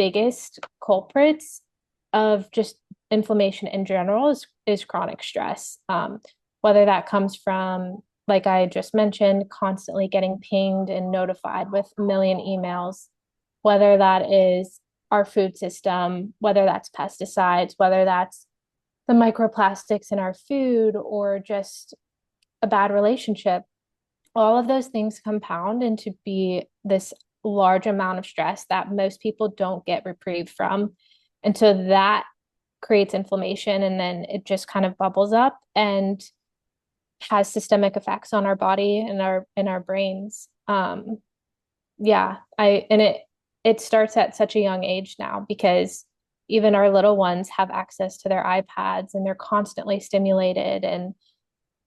biggest culprits of just inflammation in general is chronic stress. Whether that comes from, like I just mentioned, constantly getting pinged and notified with a million emails, whether that is our food system, whether that's pesticides, whether that's the microplastics in our food, or just a bad relationship, all of those things compound into be this large amount of stress that most people don't get reprieve from. And so that creates inflammation, and then it just kind of bubbles up and has systemic effects on our body and our brains. Yeah, I and it starts at such a young age now, because even our little ones have access to their iPads and they're constantly stimulated, and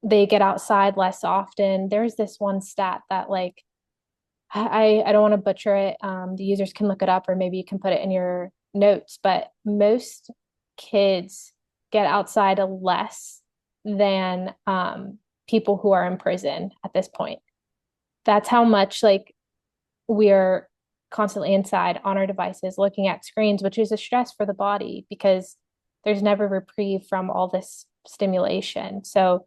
they get outside less often. There's this one stat that, like, I don't want to butcher it. The users can look it up, or maybe you can put it in your notes, but most kids get outside less than people who are in prison at this point. That's how much, like, we're constantly inside on our devices looking at screens, which is a stress for the body because there's never reprieve from all this stimulation. So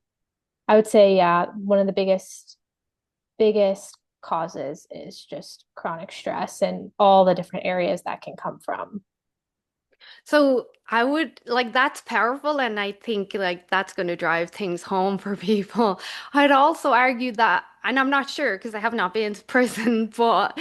I would say, yeah, one of the biggest causes is just chronic stress and all the different areas that can come from. So I would like that's powerful, and I think like that's going to drive things home for people. I'd also argue that, and I'm not sure because I have not been to prison, but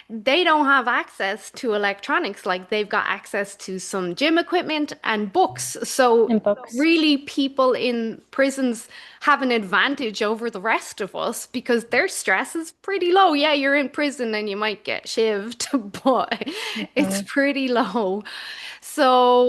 they don't have access to electronics. Like they've got access to some gym equipment and books. So And books. really, people in prisons have an advantage over the rest of us because their stress is pretty low. Yeah, you're in prison and you might get shivved, but it's Mhm. pretty low. So